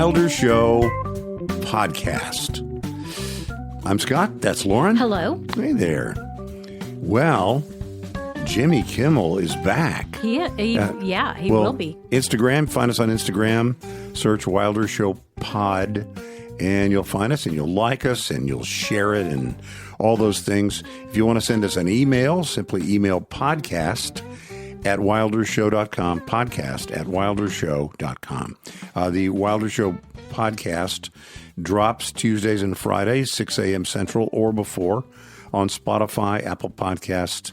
Wilder Show podcast. I'm Scott. That's Lauren. Hello. Hey there. Well, Jimmy Kimmel is back. He will be. Instagram. Find us on Instagram. Search Wilder Show Pod, and you'll find us, and you'll like us, and you'll share it, and all those things. If you want to send us an email, simply email podcast@wildershow.com, podcast@wildershow.com. The Wilder Show podcast drops Tuesdays and Fridays, 6 a.m. Central or before, on Spotify, Apple Podcasts,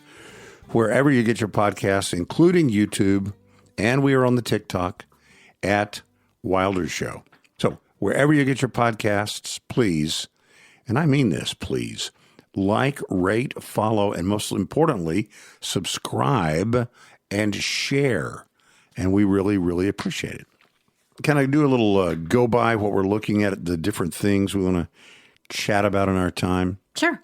wherever you get your podcasts, including YouTube, and we are on the TikTok at Wilder Show. So wherever you get your podcasts, please, and I mean this, please, like, rate, follow, and most importantly, subscribe and share. And we really, really appreciate it. Can I do a little go by what we're looking at, the different things we want to chat about in our time? Sure.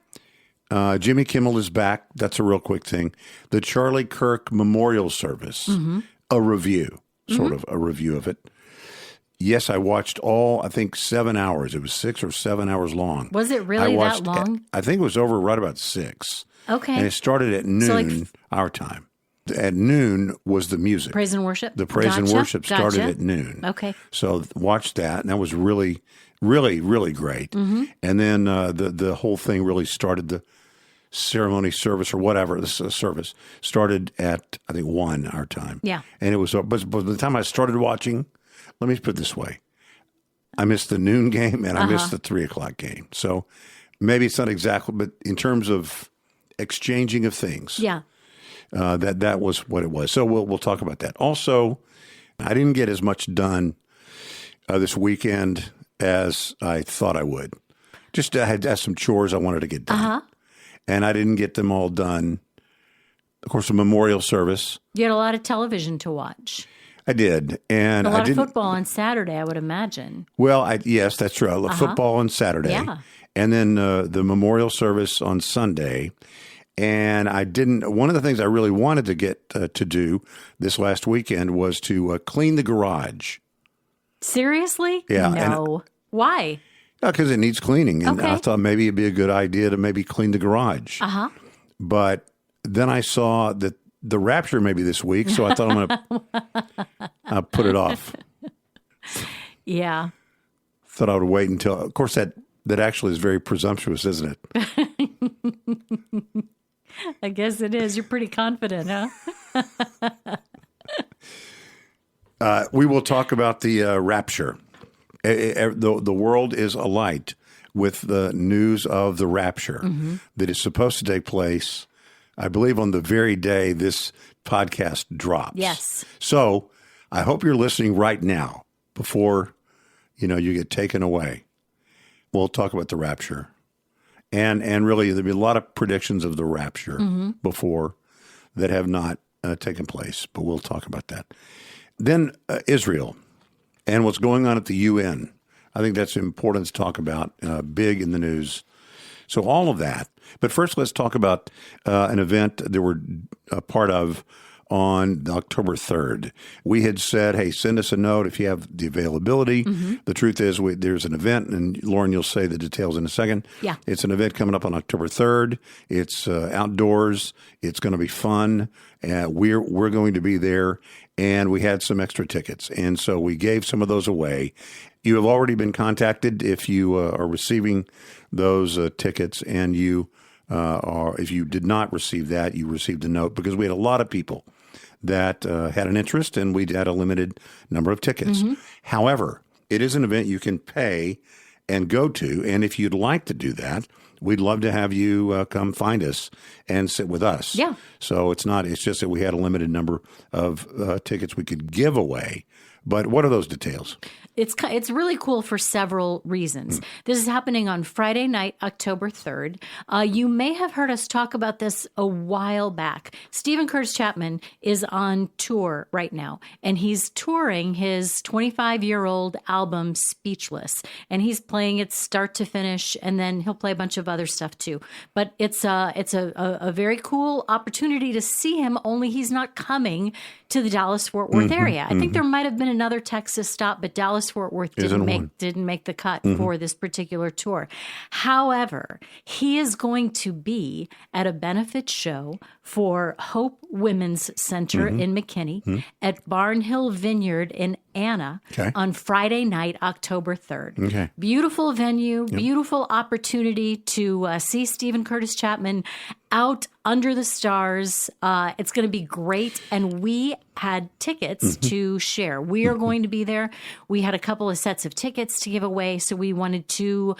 Jimmy Kimmel is back. That's a real quick thing. The Charlie Kirk Memorial Service, a review, sort of a review of it. Yes, I watched all, I think, 7 hours. It was 6 or 7 hours long. Was it really that long? I think it was over right about 6. Okay. And it started at noon, our time. At noon was the music. Praise and worship? The praise and worship started at noon. Okay. So watch that, and that was really, really, really great. And then the whole thing really started, the ceremony service or whatever, the service started at, I think, 1 our time. Yeah. And it was, but by the time I started watching, let me put it this way. I missed the noon game and I missed the 3 o'clock game. So maybe it's not exactly, but in terms of exchanging of things. Yeah. That was what it was. So we'll talk about that. Also, I didn't get as much done this weekend as I thought I would. Just I had some chores I wanted to get done. And I didn't get them all done. Of course, the memorial service. You had a lot of television to watch. I did. And a lot of football on Saturday, I would imagine. Well, yes, that's true. Football on Saturday. Yeah. And then the memorial service on Sunday. And one of the things I really wanted to get to do this last weekend was to clean the garage. Seriously? Yeah. No. Why? Because it needs cleaning. And I thought maybe it'd be a good idea to maybe clean the garage. But then I saw that the rapture may be this week, so I thought I'm going to put it off. Yeah. Thought I would wait until, of course, that actually is very presumptuous, isn't it? I guess it is. You're pretty confident, huh? We will talk about the rapture. The world is alight with the news of the rapture that is supposed to take place, I believe, on the very day this podcast drops. Yes. So I hope you're listening right now before, you get taken away. We'll talk about the rapture. And really, there'll be a lot of predictions of the rapture before that have not taken place, but we'll talk about that. Then Israel and what's going on at the UN. I think that's important to talk about, big in the news. So all of that. But first, let's talk about an event that we're a part of on October 3rd. We had said, hey, send us a note if you have the availability. The truth is there's an event, and Lauren, you'll say the details in a second. Yeah. It's an event coming up on October 3rd. It's outdoors. It's going to be fun. We're going to be there, and we had some extra tickets. And so we gave some of those away. You have already been contacted if you are receiving those tickets, and if you did not receive that, you received a note, because we had a lot of people that had an interest, and we had a limited number of tickets. However, it is an event you can pay and go to, and if you'd like to do that, we'd love to have you come find us and sit with us. Yeah. So it's just that we had a limited number of tickets we could give away. But what are those details? It's really cool for several reasons. This is happening on Friday night, October 3rd. You may have heard us talk about this a while back. Stephen Curtis Chapman is on tour right now, and he's touring his 25-year-old album, Speechless, and he's playing it start to finish, and then he'll play a bunch of other stuff too. But it's a very cool opportunity to see him, only he's not coming to the Dallas-Fort Worth area. I think there might have been another Texas stop, but Dallas-Fort Worth Isn't one. didn't make the cut for this particular tour. However, he is going to be at a benefit show for Hope Women's Center in McKinney at Barnhill Vineyard in Anna on Friday night, October 3rd. Okay. Beautiful venue, beautiful opportunity to see Stephen Curtis Chapman out under the stars. It's going to be great. And we had tickets to share. We are going to be there. We had a couple of sets of tickets to give away. So we wanted to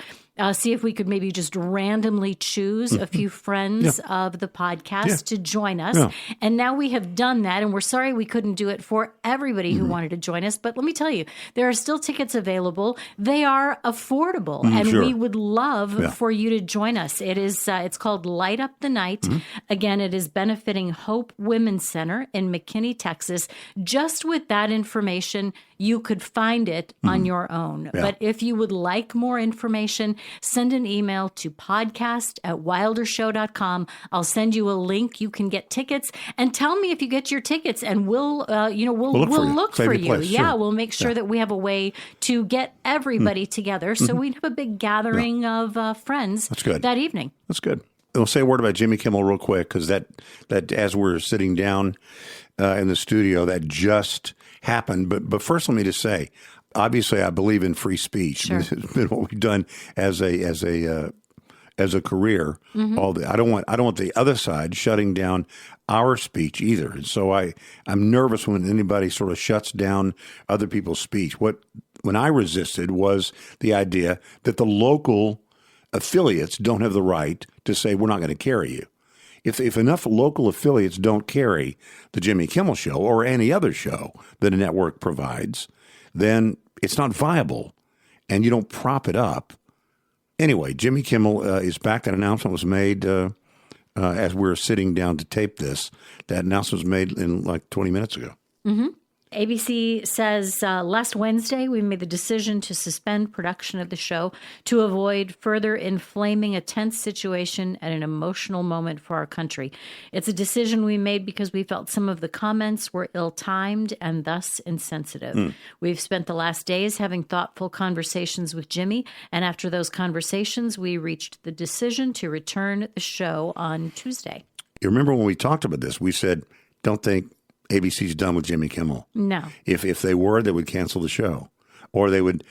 see if we could maybe just randomly choose a few friends of the podcast to join us. Yeah. And now we have done that. And we're sorry we couldn't do it for everybody who wanted to join us. But let me tell you, there are still tickets available. They are affordable. And we would love for you to join us. It is, it's called Light Up the Night. Again, it is benefiting Hope Women's Center in McKinney, Texas. Just with that information, you could find it on your own. Yeah. But if you would like more information, send an email to podcast@wildershow.com. I'll send you a link. You can get tickets and tell me if you get your tickets, and we'll look for you. Yeah, sure. We'll make sure that we have a way to get everybody together. So we'd have a big gathering of friends that evening. That's good. We'll say a word about Jimmy Kimmel real quick, because that as we're sitting down in the studio, that just happened. But first, let me just say, obviously, I believe in free speech. Sure. This has been what we've done as a career. I don't want the other side shutting down our speech either. And so I'm nervous when anybody sort of shuts down other people's speech. When I resisted was the idea that the local affiliates don't have the right to say, we're not going to carry you. If enough local affiliates don't carry the Jimmy Kimmel Show or any other show that a network provides, then it's not viable, and you don't prop it up. Anyway, Jimmy Kimmel is back. That announcement was made as we were sitting down to tape this. That announcement was made in like 20 minutes ago. ABC says last Wednesday, we made the decision to suspend production of the show to avoid further inflaming a tense situation at an emotional moment for our country. It's a decision we made because we felt some of the comments were ill-timed and thus insensitive. We've spent the last days having thoughtful conversations with Jimmy, and after those conversations, we reached the decision to return the show on Tuesday. You remember when we talked about this, we said, don't think ABC's done with Jimmy Kimmel. No. If they were, they would cancel the show. Or they would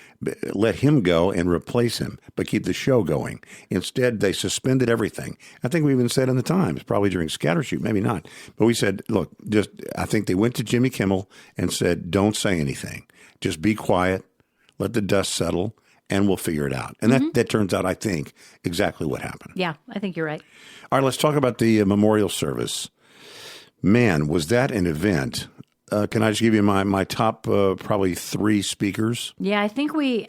let him go and replace him, but keep the show going. Instead, they suspended everything. I think we even said in the Times, probably during Scattershoot, maybe not. But we said, look, I think they went to Jimmy Kimmel and said, don't say anything. Just be quiet, let the dust settle, and we'll figure it out. And that turns out, I think, exactly what happened. Yeah, I think you're right. All right, let's talk about the memorial service. Man, was that an event? Can I just give you my top probably three speakers? Yeah, I think we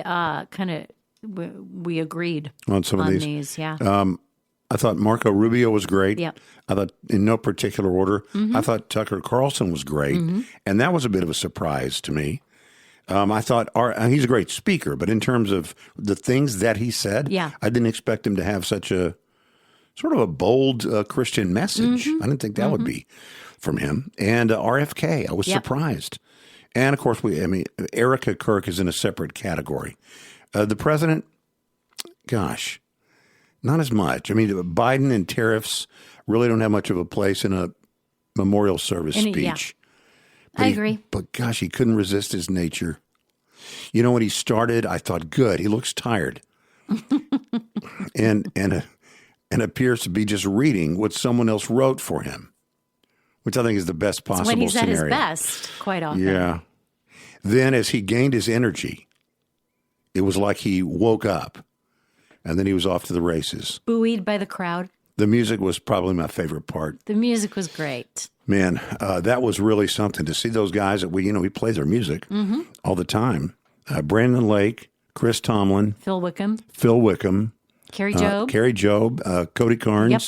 kind of we agreed on some of these. Yeah. I thought Marco Rubio was great. Yep. I thought in no particular order. I thought Tucker Carlson was great, and that was a bit of a surprise to me. I thought he's a great speaker, but in terms of the things that he said, I didn't expect him to have such a sort of a bold Christian message. I didn't think that would be from him. And RFK, I was surprised. And of course, Erica Kirk is in a separate category. The president, gosh, not as much. I mean, Biden and tariffs really don't have much of a place in a memorial service speech. Yeah. I agree. But gosh, he couldn't resist his nature. You know, when he started, I thought, good, he looks tired. and appears to be just reading what someone else wrote for him, which I think is the best possible scenario. When he's at his best, quite often. Yeah. Then as he gained his energy, it was like he woke up, and then he was off to the races. Buoyed by the crowd. The music was probably my favorite part. The music was great. Man, that was really something to see those guys that we play their music all the time. Brandon Lake, Chris Tomlin. Phil Wickham. Carrie Job, Cody Carnes. Yep.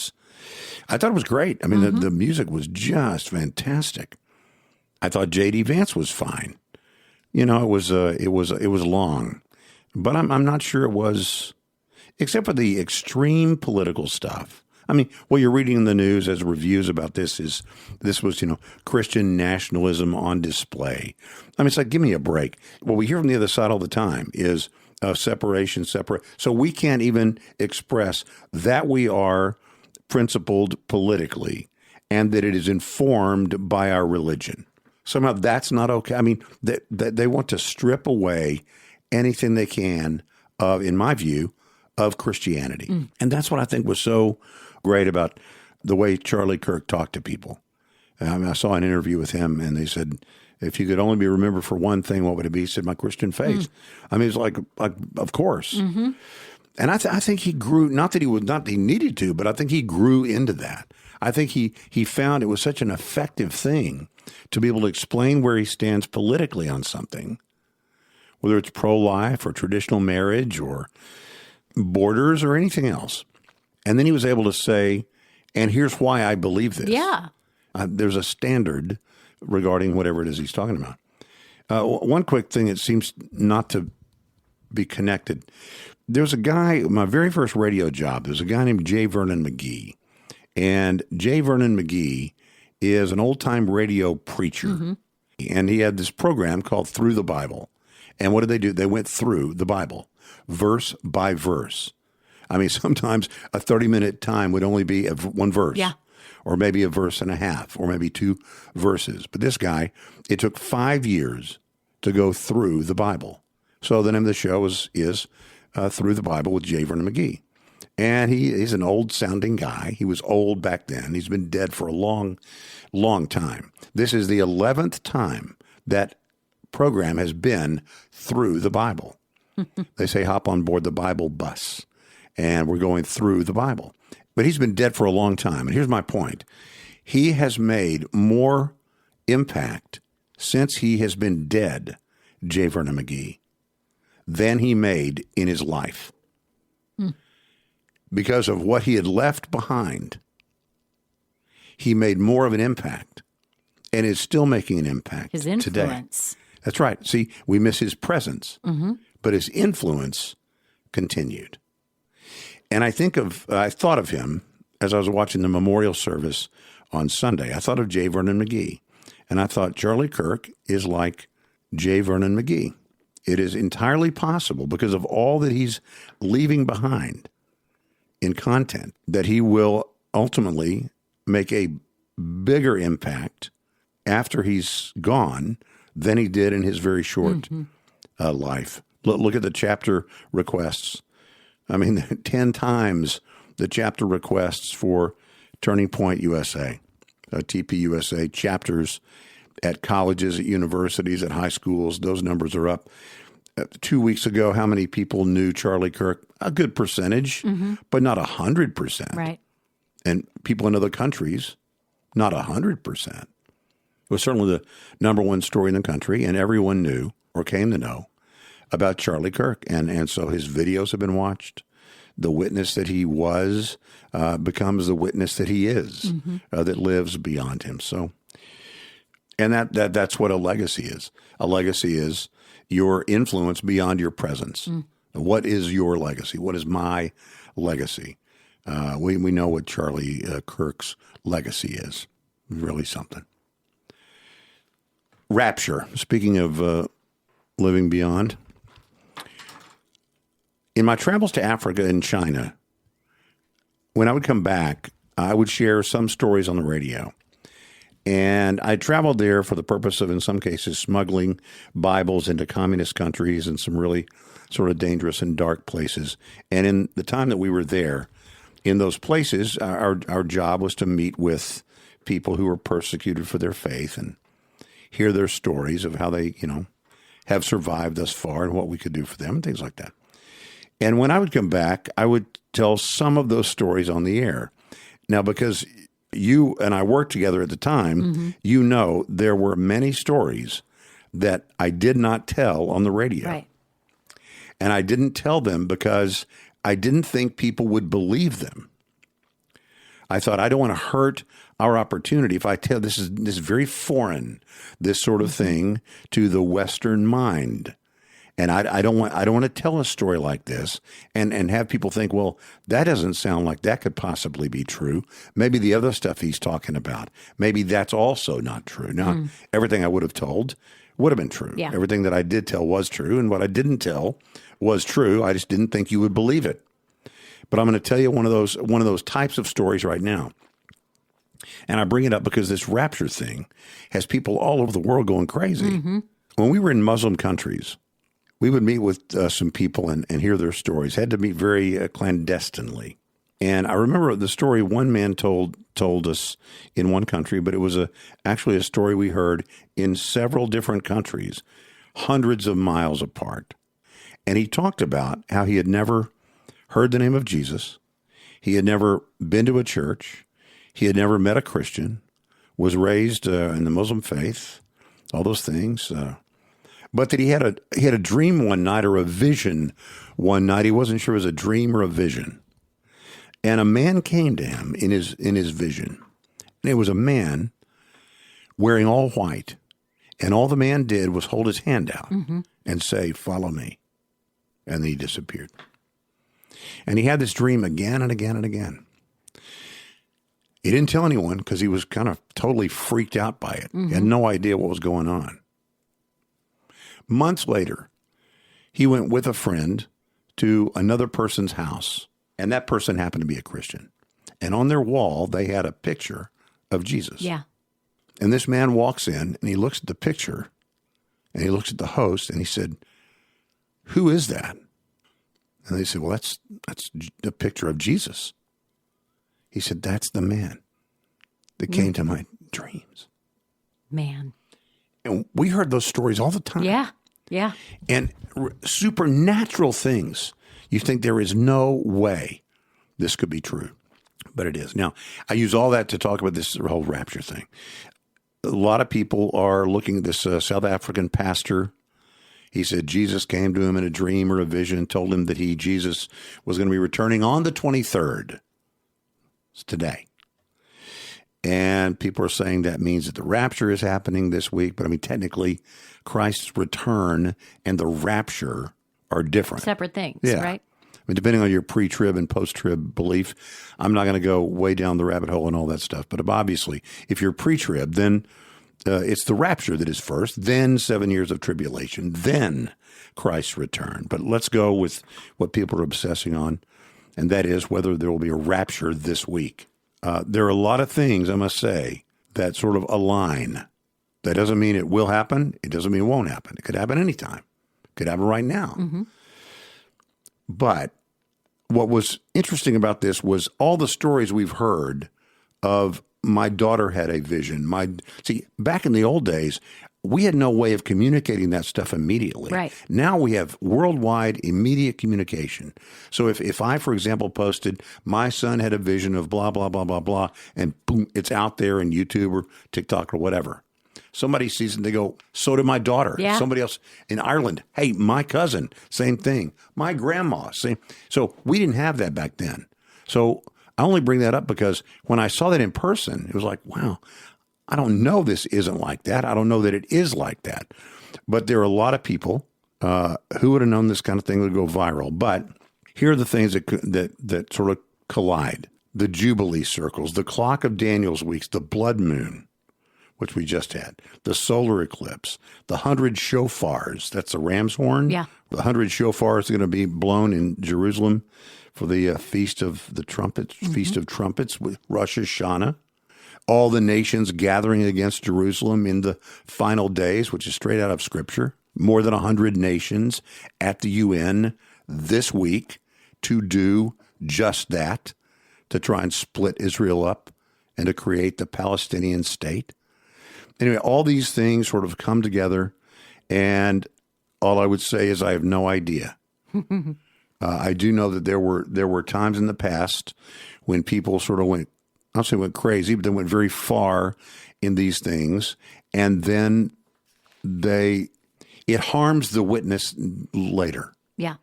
I thought it was great. I mean, the music was just fantastic. I thought J.D. Vance was fine. You know, it was long, but I'm not sure it was, except for the extreme political stuff. I mean, what you're reading in the news as reviews about this was, Christian nationalism on display. I mean, it's like, give me a break. What we hear from the other side all the time is separation. So we can't even express that we are principled politically and that it is informed by our religion. Somehow that's not okay. I mean, they want to strip away anything they can of, in my view, of Christianity. And that's what I think was so great about the way Charlie Kirk talked to people. I mean, I saw an interview with him, and they said, if you could only be remembered for one thing, what would it be? He said, my Christian faith. I mean, it's like of course. And I think he grew, not that he needed to, but I think he grew into that. I think he found it was such an effective thing to be able to explain where he stands politically on something, whether it's pro-life or traditional marriage or borders or anything else. And then he was able to say, and here's why I believe this. Yeah. There's a standard regarding whatever it is he's talking about. One quick thing, it seems not to be connected. There's a guy, my very first radio job, there's a guy named J. Vernon McGee. And J. Vernon McGee is an old-time radio preacher. And he had this program called Through the Bible. And what did they do? They went through the Bible, verse by verse. I mean, sometimes a 30-minute time would only be one verse. Yeah. Or maybe a verse and a half, or maybe 2 verses. But this guy, it took 5 years to go through the Bible. So the name of the show is Through the Bible with J. Vernon McGee. And he's an old-sounding guy. He was old back then. He's been dead for a long, long time. This is the 11th time that program has been through the Bible. They say hop on board the Bible bus, and we're going through the Bible. But he's been dead for a long time. And here's my point. He has made more impact since he has been dead, J. Vernon McGee, than he made in his life. Because of what he had left behind, he made more of an impact and is still making an impact his influence. Today. That's right. See, we miss his presence, but his influence continued. And I thought of him as I was watching the memorial service on Sunday. I thought of J. Vernon McGee, and I thought Charlie Kirk is like J. Vernon McGee. It is entirely possible, because of all that he's leaving behind in content, that he will ultimately make a bigger impact after he's gone than he did in his very short life. Look at the chapter requests. I mean, 10 times the chapter requests for Turning Point USA, TPUSA, chapters at colleges, at universities, at high schools. Those numbers are up. 2 weeks ago, how many people knew Charlie Kirk? A good percentage, but not 100%. Right. And people in other countries, not 100%. It was certainly the number one story in the country, and everyone knew or came to know about Charlie Kirk. And so his videos have been watched. The witness that he was becomes the witness that he is, that lives beyond him. So, and that's what a legacy is. A legacy is your influence beyond your presence. What is your legacy? What is my legacy? We know what Charlie Kirk's legacy is. Really something. Rapture. Speaking of living beyond. In my travels to Africa and China, when I would come back, I would share some stories on the radio. And I traveled there for the purpose of, in some cases, smuggling Bibles into communist countries and some really sort of dangerous and dark places. And in the time that we were there, in those places, our job was to meet with people who were persecuted for their faith and hear their stories of how they, have survived thus far and what we could do for them and things like that. And when I would come back, I would tell some of those stories on the air. Now, because you and I worked together at the time, there were many stories that I did not tell on the radio. Right. And I didn't tell them because I didn't think people would believe them. I thought, I don't want to hurt our opportunity if I tell this is very foreign, this sort of thing, to the Western mind. And I don't want to tell a story like this and have people think, well, that doesn't sound like that could possibly be true. Maybe the other stuff he's talking about, maybe that's also not true. Now, everything I would have told would have been true. Yeah. Everything that I did tell was true, and what I didn't tell was true. I just didn't think you would believe it. But I'm going to tell you one of those types of stories right now. And I bring it up because this rapture thing has people all over the world going crazy. Mm-hmm. When we were in Muslim countries, we would meet with some people and hear their stories. Had to meet very clandestinely. And I remember the story one man told us in one country, but it was actually a story we heard in several different countries, hundreds of miles apart. And he talked about how he had never heard the name of Jesus. He had never been to a church. He had never met a Christian, was raised in the Muslim faith, all those things. But that he had a dream one night or a vision one night. He wasn't sure it was a dream or a vision. And a man came to him in his vision. And it was a man wearing all white. And all the man did was hold his hand out and say, "Follow me." And then he disappeared. And he had this dream again and again and again. He didn't tell anyone because he was kind of totally freaked out by it. He had no idea what was going on. Months later, he went with a friend to another person's house, and that person happened to be a Christian. And on their wall, they had a picture of Jesus. Yeah. And this man walks in, and he looks at the picture, and he looks at the host, and he said, "Who is that?" And they said, "Well, that's a picture of Jesus." He said, "That's the man that came to my dreams." Man. And we heard those stories all the time. Yeah. Yeah. And supernatural things. You think there is no way this could be true, but it is. Now, I use all that to talk about this whole rapture thing. A lot of people are looking at this South African pastor. He said Jesus came to him in a dream or a vision and told him that Jesus was going to be returning on the 23rd. It's today. And people are saying that means that the rapture is happening this week. But I mean, technically, Christ's return and the rapture are different. Separate things, Yeah. right? I mean, depending on your pre-trib and post-trib belief, I'm not going to go way down the rabbit hole and all that stuff. But obviously, if you're pre-trib, then it's the rapture that is first, then 7 years of tribulation, then Christ's return. But let's go with what people are obsessing on, and that is whether there will be a rapture this week. There are a lot of things, I must say, that sort of align. That doesn't mean it will happen. It doesn't mean it won't happen. It could happen anytime. It could happen right now. Mm-hmm. But what was interesting about this was all the stories we've heard of my daughter had a vision. See, back in the old days, we had no way of communicating that stuff immediately. Right. Now we have worldwide immediate communication. So if I, for example, posted, my son had a vision of blah, blah, blah, blah, blah, and boom, it's out there in YouTube or TikTok or whatever. Somebody sees it and they go, so did my daughter. Yeah. Somebody else in Ireland, hey, my cousin, same thing. My grandma, same. So we didn't have that back then. So I only bring that up because when I saw that in person, it was like, wow, I don't know this isn't like that. I don't know that it is like that. But there are a lot of people who would have known this kind of thing would go viral. But here are the things that sort of collide. The Jubilee circles, the clock of Daniel's weeks, the blood moon, which we just had, the solar eclipse, the 100 shofars, that's the ram's horn. Yeah. The 100 shofars are going to be blown in Jerusalem for the Feast of the Trumpets, Feast of Trumpets with Rosh Hashanah. All the nations gathering against Jerusalem in the final days, which is straight out of Scripture. More than 100 nations at the UN this week to do just that, to try and split Israel up and to create the Palestinian state. Anyway, all these things sort of come together, and all I would say is I have no idea. I do know that there were times in the past when people sort of went, I'll say went crazy, but they went very far in these things, and then it harms the witness later. Yeah.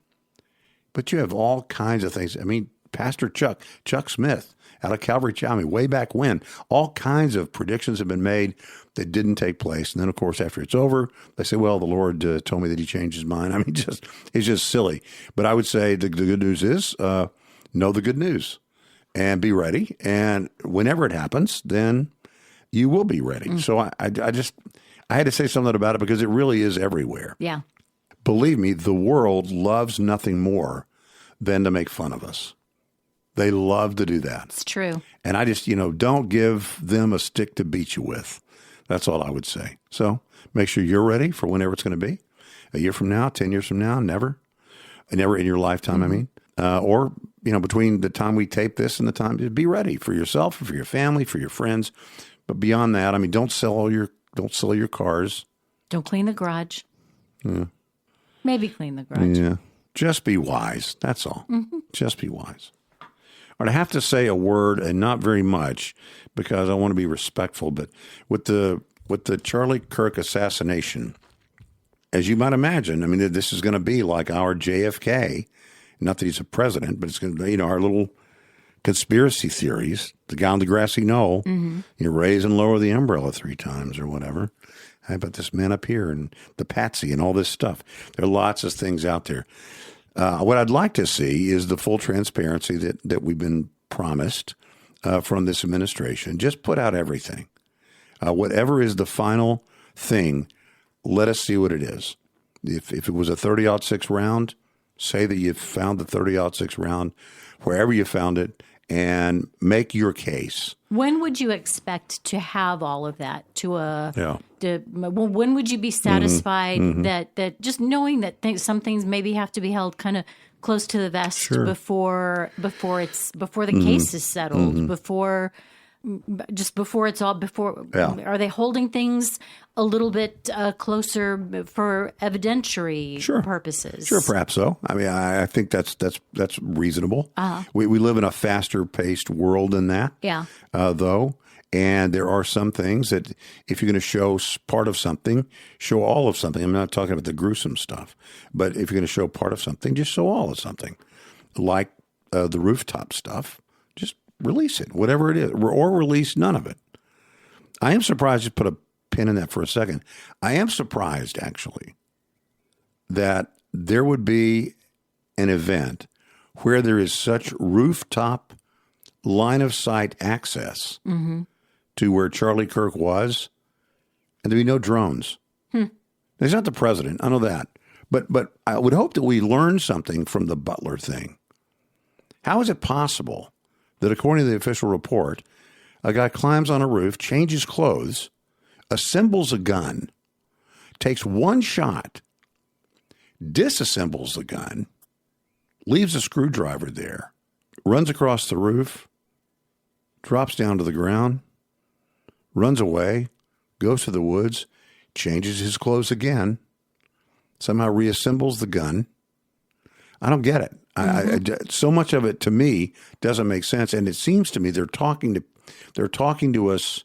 But you have all kinds of things. I mean, Pastor Chuck Smith out of Calvary Chapel, way back when. All kinds of predictions have been made that didn't take place. And then, of course, after it's over, they say, well, the Lord told me that he changed his mind. I mean, it's just silly. But I would say the good news is know the good news and be ready. And whenever it happens, then you will be ready. So I had to say something about it because it really is everywhere. Yeah. Believe me, the world loves nothing more than to make fun of us. They love to do that. It's true. And I just, don't give them a stick to beat you with. That's all I would say. So make sure you're ready for whenever it's going to be. A year from now, 10 years from now, never in your lifetime, I mean. Or, between the time we tape this and the time, be ready for yourself, for your family, for your friends. But beyond that, I mean, don't sell your cars. Don't clean the garage. Yeah. Maybe clean the garage. Yeah. Just be wise. That's all. Mm-hmm. Just be wise. All right, I have to say a word, and not very much, because I want to be respectful. But with the Charlie Kirk assassination, as you might imagine, I mean, this is going to be like our JFK. Not that he's a president, but it's going to be, our little conspiracy theories. The guy on the grassy knoll, raise and lower the umbrella 3 times or whatever. How about this man up here and the patsy and all this stuff? There are lots of things out there. What I'd like to see is the full transparency that we've been promised from this administration. Just put out everything. Whatever is the final thing, let us see what it is. If it was a 30-06 round, say that you found the 30-06 round, wherever you found it, and make your case. When would you expect to have all of that? When would you be satisfied that just knowing that some things maybe have to be held kind of close to the vest before the case is settled, before are they holding things a little bit closer for evidentiary purposes? Sure, perhaps so. I mean, I think that's reasonable. We live in a faster paced world than that. Yeah. Though, and there are some things that if you're going to show part of something, show all of something. I'm not talking about the gruesome stuff, but if you're going to show part of something, just show all of something, like the rooftop stuff. Just release it, whatever it is, or release none of it. I am surprised, just put a pin in that for a second. I am surprised, actually, that there would be an event where there is such rooftop line of sight access to where Charlie Kirk was, and there'd be no drones. He's not the president, I know that. But I would hope that we learn something from the Butler thing. How is it possible that according to the official report, a guy climbs on a roof, changes clothes, assembles a gun, takes one shot, disassembles the gun, leaves a screwdriver there, runs across the roof, drops down to the ground, runs away, goes to the woods, changes his clothes again, somehow reassembles the gun? I don't get it. So much of it to me doesn't make sense, and it seems to me they're talking to us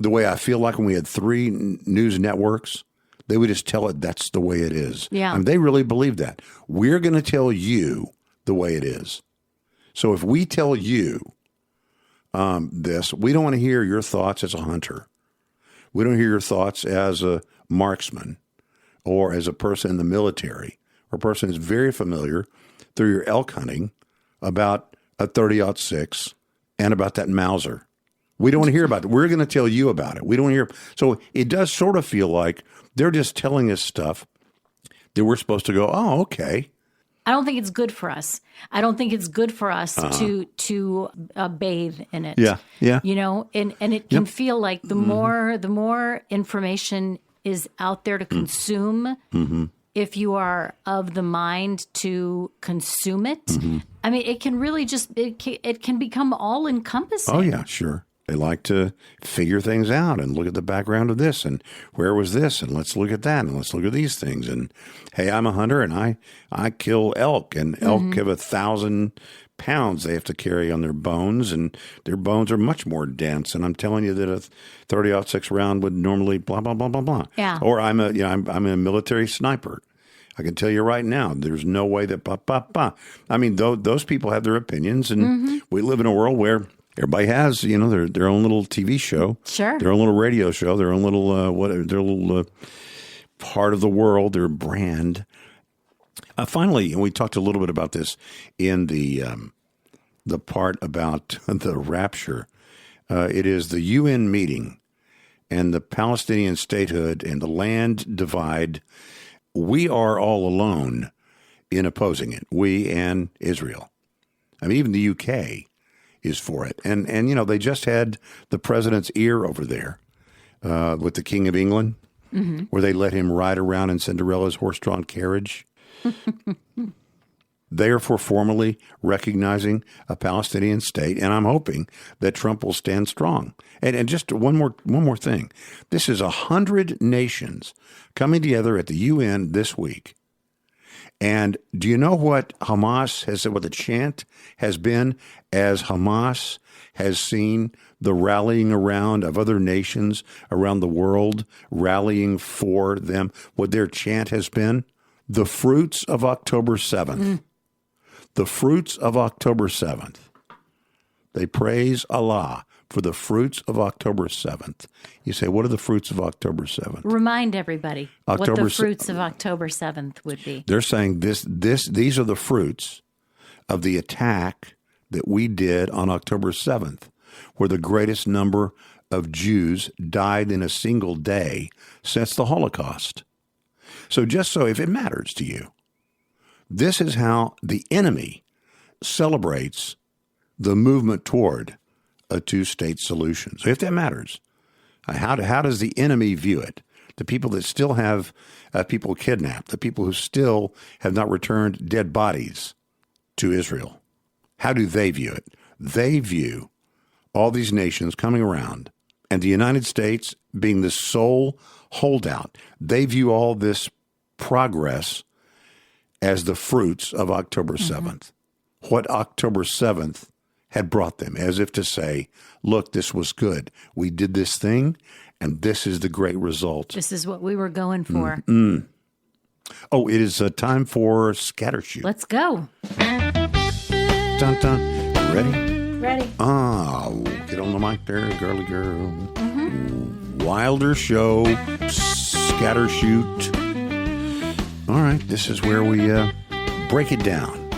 the way I feel like when we had 3 news networks. They would just tell it that's the way it is. Yeah, and they really believe that. We're going to tell you the way it is. So if we tell you this, we don't want to hear your thoughts as a hunter. We don't hear your thoughts as a marksman or as a person in the military. Or a person is very familiar through your elk hunting about a 30-06 and about that Mauser. We don't want to hear about it. We're going to tell you about it. We don't hear. So it does sort of feel like they're just telling us stuff that we're supposed to go, oh, okay. I don't think it's good for us. I don't think it's good for us to bathe in it. Yeah, yeah. And it can feel like the more information is out there to consume. If you are of the mind to consume it, I mean, it can really it can become all encompassing. Oh, yeah, sure. They like to figure things out and look at the background of this and where was this and let's look at that and let's look at these things. And, hey, I'm a hunter and I kill elk, and elk have 1,000 pounds they have to carry on their bones, and their bones are much more dense. And I'm telling you that a 30-06 round would normally blah, blah, blah, blah, blah. Yeah. Or I'm a military sniper. I can tell you right now, there's no way that I mean, those people have their opinions, and we live in a world where everybody has, their own little TV show, Sure, their own little radio show, their own little their little part of the world, their brand. Finally, and we talked a little bit about this in the part about the rapture. It is the UN meeting and the Palestinian statehood and the land divide. We are all alone in opposing it. We and Israel. I mean, even the UK is for it. And they just had the president's ear over there with the King of England, where they let him ride around in Cinderella's horse-drawn carriage. Therefore, formally recognizing a Palestinian state, and I'm hoping that Trump will stand strong. And just one more thing: this is 100 nations coming together at the UN this week. And do you know what Hamas has said? What the chant has been as Hamas has seen the rallying around of other nations around the world, rallying for them. What their chant has been: the fruits of October 7th. The fruits of October 7th. They praise Allah for the fruits of October 7th. You say, what are the fruits of October 7th? Remind everybody what the fruits of October 7th would be. They're saying these are the fruits of the attack that we did on October 7th, where the greatest number of Jews died in a single day since the Holocaust. So if it matters to you, this is how the enemy celebrates the movement toward a two-state solution. So if that matters, how does the enemy view it? The people that still have people kidnapped, the people who still have not returned dead bodies to Israel, how do they view it? They view all these nations coming around and the United States being the sole holdout. They view all this progress as the fruits of October 7th. What October 7th had brought them, as if to say, look, this was good. We did this thing, and this is the great result. This is what we were going for. Oh, it is time for Scattershoot. Let's go. Dun, dun. Ready? Ready. Oh, get on the mic there, girly girl. Wilder Show, Scattershoot. All right, this is where we break it down.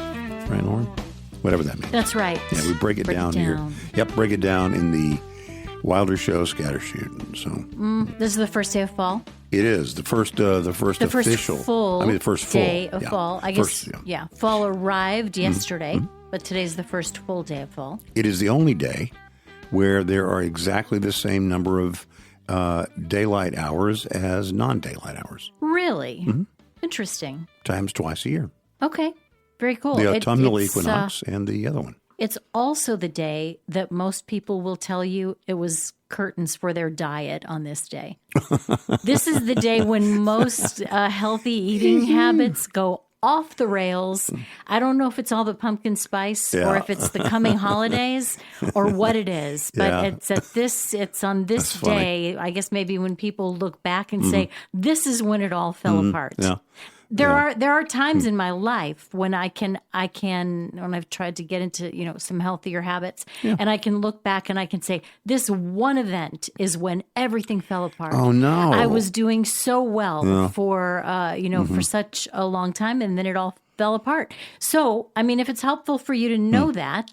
Right, Lauren? Whatever that means. That's right. Yeah, we break it down here. Yep, break it down in the Wilder Show Scattershoot. So this is the first day of fall. It is the first official full. the first full day of fall. I guess. Fall arrived yesterday, but today's the first full day of fall. It is the only day where there are exactly the same number of daylight hours as non-daylight hours. Really? Interesting. Times twice a year. Okay. Very cool. The autumnal equinox and the other one. It's also the day that most people will tell you it was curtains for their diet on this day. This is the day when most healthy eating habits go off the rails. I don't know if it's all the pumpkin spice or if it's the coming holidays or what it is, but it's on this day, I guess maybe when people look back and say, this is when it all fell apart. Yeah. There are times in my life when when I've tried to get into, some healthier habits, and I can look back and I can say, this one event is when everything fell apart. Oh no. I was doing so well for for such a long time, and then it all fell apart. So, I mean, if it's helpful for you to know that,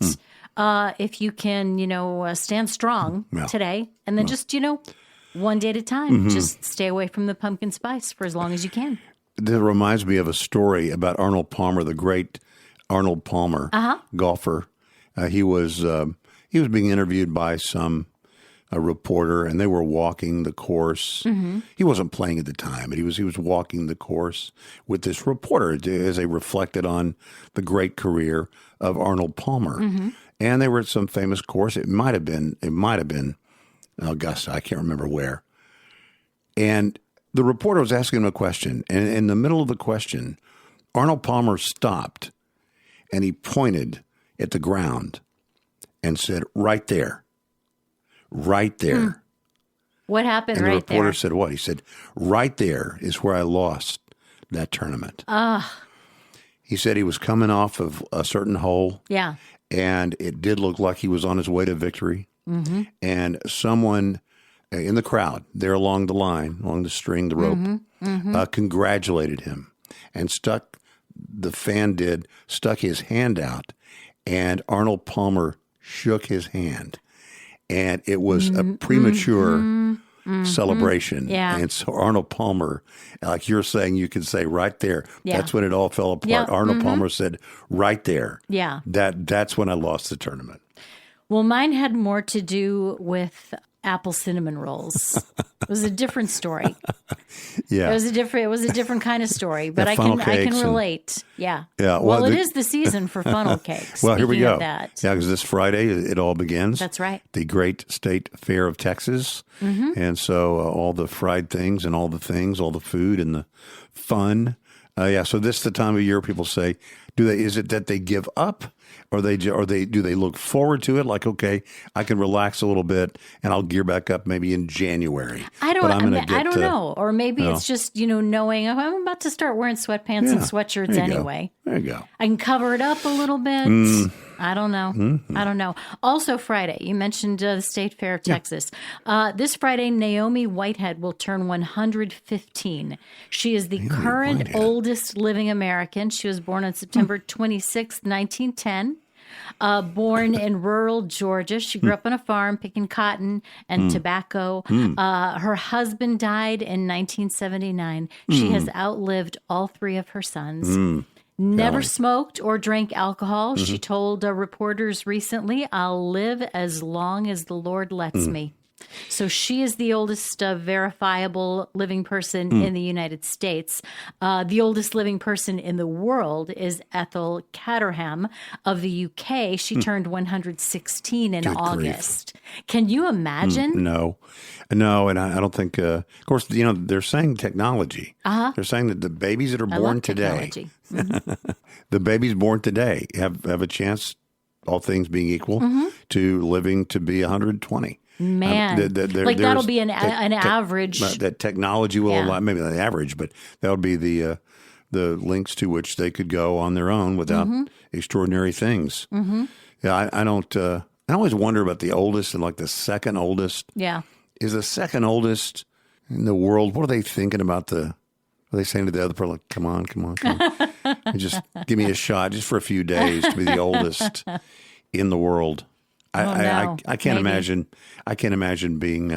if you can, stand strong today, and then just, one day at a time, just stay away from the pumpkin spice for as long as you can. That reminds me of a story about Arnold Palmer, the great Arnold Palmer, golfer. He was being interviewed by a reporter, and they were walking the course. He wasn't playing at the time, but he was walking the course with this reporter as they reflected on the great career of Arnold Palmer. And they were at some famous course. It might have been Augusta. I can't remember where. And the reporter was asking him a question, and in the middle of the question, Arnold Palmer stopped, and he pointed at the ground and said, right there, right there. What happened and right there? The reporter said what? He said, right there is where I lost that tournament. He said he was coming off of a certain hole. Yeah. And it did look like he was on his way to victory. Mm-hmm. And someone in the crowd there along the line, along the string, the rope, congratulated him and stuck his hand out. And Arnold Palmer shook his hand. And it was a premature celebration. Yeah. And so Arnold Palmer, like you're saying, you could say right there, that's when it all fell apart. Yeah. Arnold Palmer said right there. Yeah. That's when I lost the tournament. Well, mine had more to do with apple cinnamon rolls. It was a different story. Yeah. It was a different kind of story, but I funnel can cakes relate. Yeah. Yeah. Well, it is the season for funnel cakes. Well, here we Speaking go. of that. Yeah, because this Friday it all begins. That's right. The Great State Fair of Texas. And so all the fried things and all the food and the fun. So this is the time of year people say, is it that they give up or do they look forward to it? Like, okay, I can relax a little bit and I'll gear back up maybe in January. I don't know. Or maybe it's just, knowing I'm about to start wearing sweatpants and sweatshirts anyway. There you go. I can cover it up a little bit. I don't know. Mm-hmm. I don't know. Also Friday, you mentioned the State Fair of Texas. This Friday, Naomi Whitehead will turn 115. She is the current oldest living American. She was born on September 26, 1910. Born in rural Georgia. She grew up on a farm picking cotton and tobacco. Her husband died in 1979. She has outlived all three of her sons. Never smoked or drank alcohol. She told reporters recently, "I'll live as long as the Lord lets me." So she is the oldest verifiable living person in the United States. The oldest living person in the world is Ethel Caterham of the UK. She turned 116 in August. Can you imagine? No, and I don't think. Of course, they're saying technology. They're saying that the babies that are born today, the babies born today, have a chance, all things being equal, to living to be 120. Man, that'll be an average. That technology will allow, maybe not the average, but that would be the links to which they could go on their own without extraordinary things. Yeah, I don't. I always wonder about the oldest and like the second oldest. Yeah, is the second oldest in the world? What are they thinking about? Are they saying to the other person, like, come on, and just give me a shot just for a few days to be the oldest in the world? I can't imagine. I can't imagine being,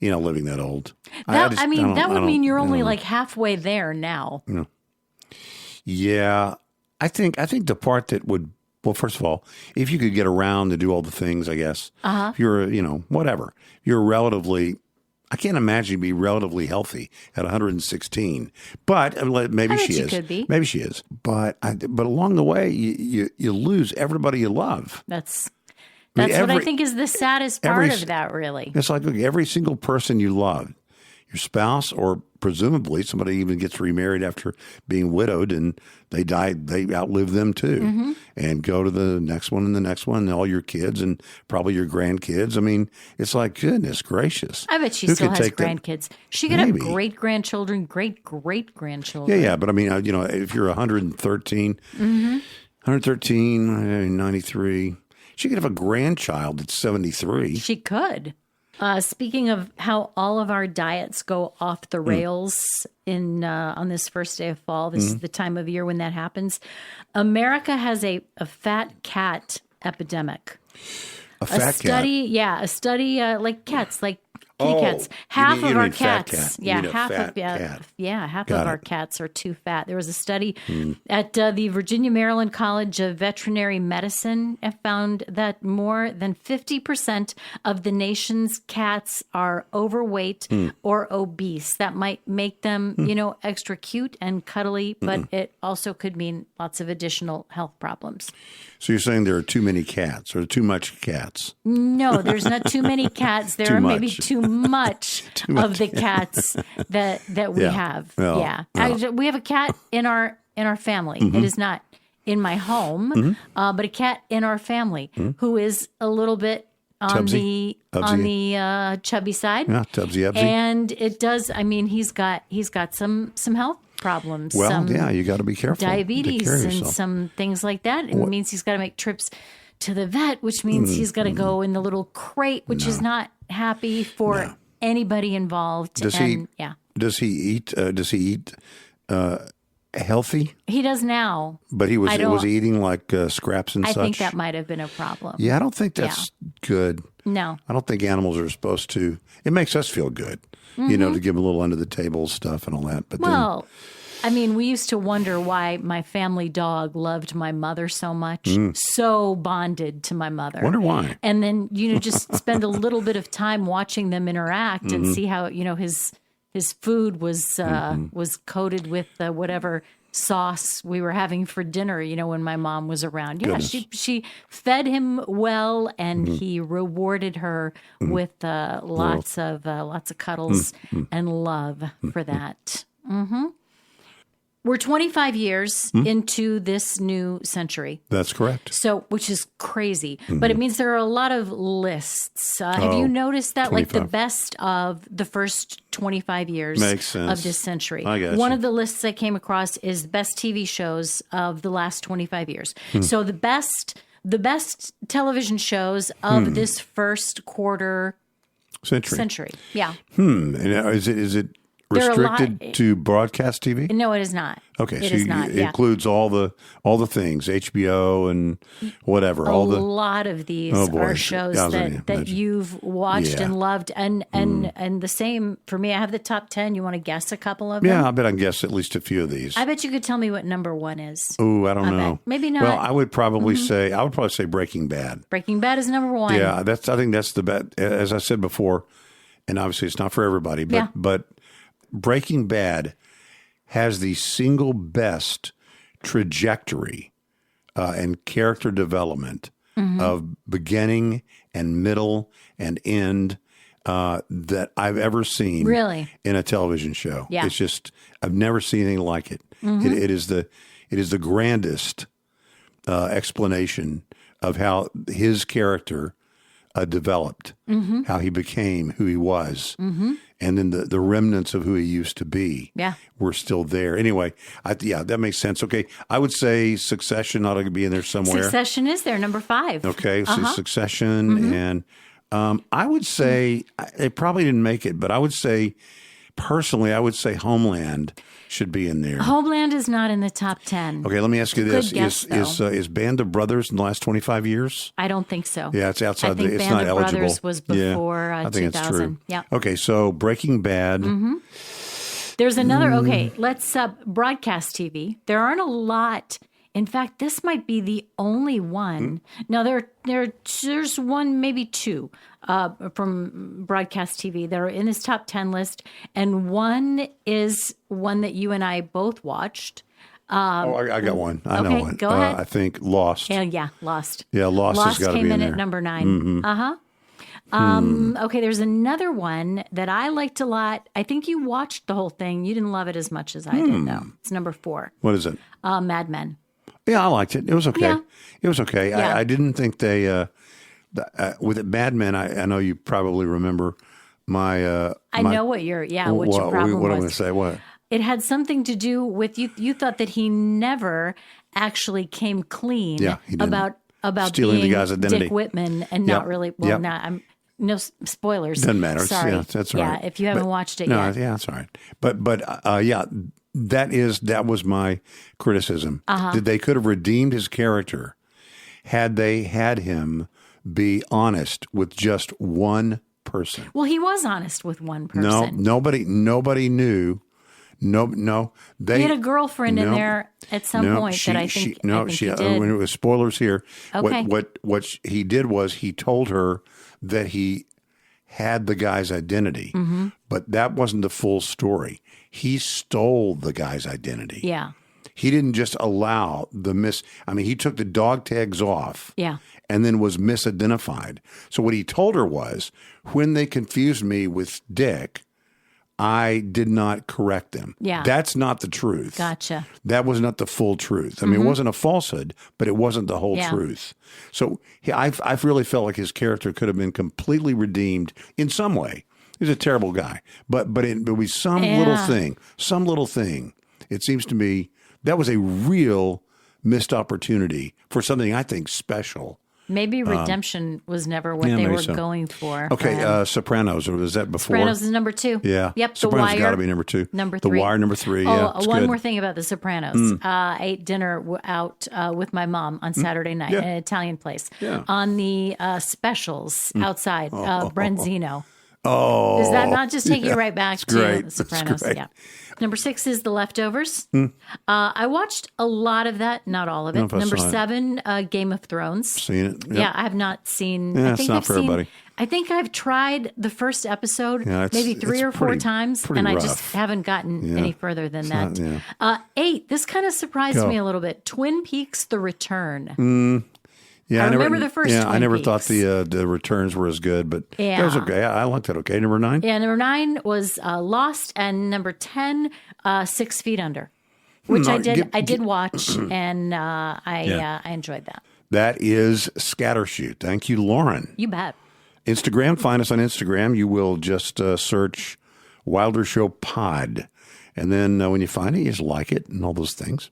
living that old. That would mean you're only like halfway there now. Yeah, I think the part that would. Well, first of all, if you could get around to do all the things, I guess. If you're, whatever. You're relatively. I can't imagine you'd be relatively healthy at 116. But maybe she is. Could be. Maybe she is. But along the way, you lose everybody you love. That's what I think is the saddest part of that, really. It's like, look, every single person you love, your spouse, or presumably somebody even gets remarried after being widowed and they outlive them too, and go to the next one and the next one, and all your kids and probably your grandkids. I mean, it's like, goodness gracious. I bet she still has grandkids. She could have great-grandchildren, great-great-grandchildren. Yeah, but I mean, if you're 113, 93, she could have a grandchild that's 73. She could. Speaking of how all of our diets go off the rails on this first day of fall, this is the time of year when that happens. America has a fat cat epidemic. A fat cat? Yeah, a study like cats, like kitty cats. Half of our cats, half of our cats are too fat. There was a study at the Virginia Maryland College of Veterinary Medicine found that more than 50% of the nation's cats are overweight or obese. That might make them, extra cute and cuddly, but it also could mean lots of additional health problems. So you're saying there are too many cats or too much cats? No, there's not too many cats. There are maybe too much of the cats that we have. Well, we have a cat in our family. It is not in my home, but a cat in our family who is a little bit on the chubby side. Yeah, Tubsy Ubsy. And it does. I mean, he's got some health problems. Well, some yeah, you got to be careful. Take care diabetes of and yourself. some things like that. And it means he's got to make trips to the vet, which means he's got to go in the little crate, which is not happy for anybany involved. Does he? Eat? Does he eat healthy? He does now. But he was he eating like scraps and I such? think that might have been a problem. Yeah, I don't think that's good. No. I don't think animals are supposed to. It makes us feel good, to give them a little under the table stuff and all that. But well, I mean, we used to wonder why my family dog loved my mother so much, so bonded to my mother. Wonder why. And then, just spend a little bit of time watching them interact and see how, his food was coated with whatever sauce we were having for dinner, when my mom was around. Yeah, she fed him well, and he rewarded her with lots of cuddles and love for that. We're 25 years into this new century. That's correct. So, which is crazy. But it means there are a lot of lists. Have you noticed that? 25. Like the best of the first 25 years Makes sense. of this century. I got One you. of the lists I came across is the best TV shows of the last 25 years. So the best television shows of this first quarter century. Yeah. And is it There are a restricted to broadcast TV? No, it is not. Okay, it so is not. it includes all the things, HBO and whatever. A lot of these are shows that you've watched and loved, and the same for me. I have the top 10. You want to guess a couple of them? Yeah, I bet I can guess at least a few of these. I bet you could tell me what number one is. Oh, I don't know. Maybe not. Well, I would probably say Breaking Bad. Breaking Bad is number one. Yeah, I think that's the bet. As I said before, and obviously it's not for everybody, but Breaking Bad has the single best trajectory and character development of beginning and middle and end that I've ever seen in a television show. Yeah. It's just, I've never seen anything like it. It is the grandest explanation of how his character developed, how he became who he was. And then the remnants of who he used to be were still there. Anyway, that makes sense. Okay, I would say Succession ought to be in there somewhere. Succession is there, number 5. Okay, so Succession. And I would say, it probably didn't make it, but I would say, personally, Homeland should be in there. Homeland is not in the top 10. Okay, let me ask you this. Good guess, Is Band of Brothers in the last 25 years? I don't think so. Yeah, it's outside. I think It's Band not of eligible. Brothers was before I think 2000. it's true. Yeah. Okay, so Breaking Bad. There's another. Okay, let's broadcast TV. There aren't a lot. In fact, this might be the only one. Now there's one, maybe two from broadcast TV that are in this top 10 list, and one is one that you and I both watched. I got one. I know one. Go ahead. I think Lost. Yeah, Lost. Yeah, Lost has got to be in came in there. at number 9. Okay, there's another one that I liked a lot. I think you watched the whole thing. You didn't love it as much as I did, though. It's number 4. What is it? Mad Men. Yeah, I liked it. It was okay. Yeah. It was okay. Yeah. I didn't think they with it, Mad Men. I know you probably remember my. I know what your problem what was. I'm going to say. What? It had something to do with you. You thought that he never actually came clean he didn't. about Stealing being the guy's identity. Dick Whitman and not really. Well, I'm no spoilers. Doesn't matter. Sorry. Yeah, that's all right. Yeah, if you haven't watched it no, yet. yeah, that's all right. But that was my criticism. That they could have redeemed his character had they had him be honest with just one person. Well, he was honest with one person. No, nobody knew. No, they he had a girlfriend in there at some point that I think he did. When it was spoilers here. Okay. What he did was he told her that he had the guy's identity, but that wasn't the full story. He stole the guy's identity. Yeah. He didn't just allow he took the dog tags off. Yeah. And then was misidentified. So what he told her was, when they confused me with Dick, I did not correct them. Yeah. That's not the truth. Gotcha. That was not the full truth. I mean, it wasn't a falsehood, but it wasn't the whole truth. So I've really felt like his character could have been completely redeemed in some way. He's a terrible guy, but it was some little thing, It seems to me that was a real missed opportunity for something I think special. Maybe redemption was never what they were going for. Okay, Sopranos, or was that before? Sopranos is number 2. Yeah. Yep, Sopranos The Wire. Got to be number 2. Number 3. The Wire, number 3, yeah. One more thing about The Sopranos. I ate dinner out with my mom on Saturday night at an Italian place. Yeah. On the specials outside, Branzino. Oh. Does that not just take you right back to great. The Sopranos? That's great. Yeah. Number 6 is The Leftovers. I watched a lot of that, not all of it. Number 7, Game of Thrones. Seen it? Yep. Yeah, I have not seen. Yeah, I it's think not I've for seen. everybody. I think I've tried the first episode maybe 3 or 4 times, and I just rough. haven't gotten any further than that. Not, 8. This kind of surprised me a little bit. Twin Peaks: The Return. Yeah, I remember the first Yeah, I Twin never Peaks. thought the returns were as good, but Yeah. that was okay. I liked it. Okay, number 9. Yeah, number 9 was Lost, and number 10, 6 Feet Under, which I did watch, and I enjoyed that. That is Scattershoot. Thank you, Lauren. You bet. Instagram, find us on Instagram. You will just search Wilder Show Pod. And then when you find it, you just like it and all those things.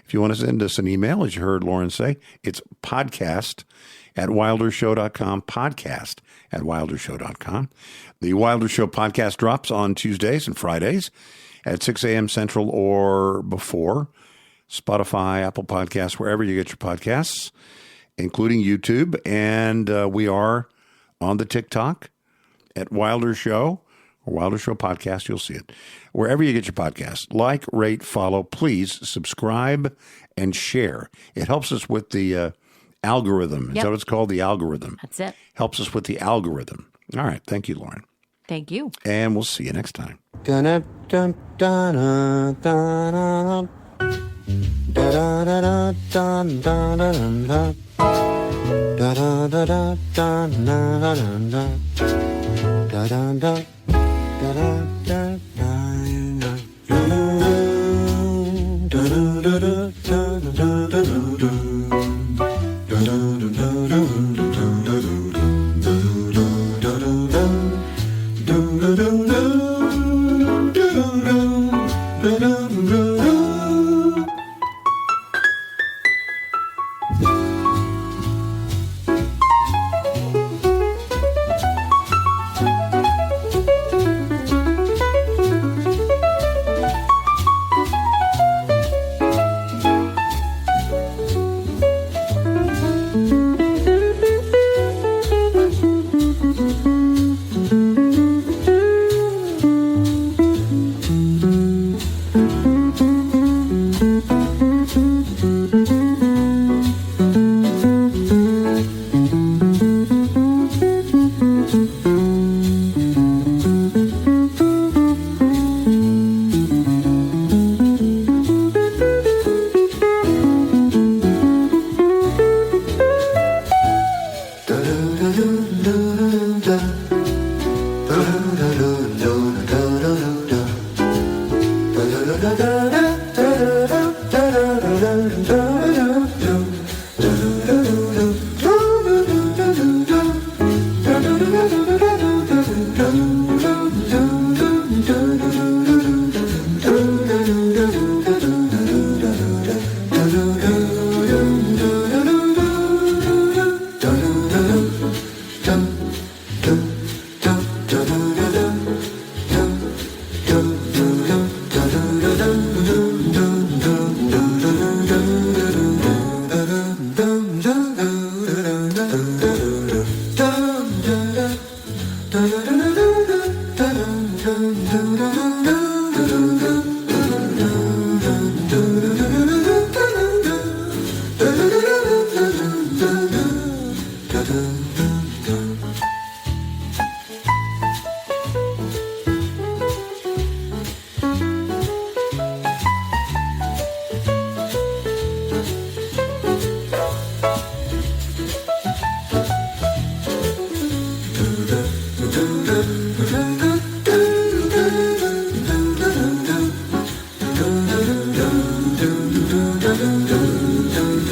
If you want to send us an email, as you heard Lauren say, it's podcast@wildershow.com, podcast@wildershow.com. The Wilder Show podcast drops on Tuesdays and Fridays at 6 a.m. Central or before. Spotify, Apple Podcasts, wherever you get your podcasts, including YouTube. And we are on the TikTok at Wilder Show or Wilder Show Podcast. You'll see it. Wherever you get your podcasts, like, rate, follow, please subscribe and share. It helps us with the algorithm. Is that what it's called? The algorithm. That's it. Helps us with the algorithm. All right. Thank you, Lauren. Thank you. And we'll see you next time. do do do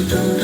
do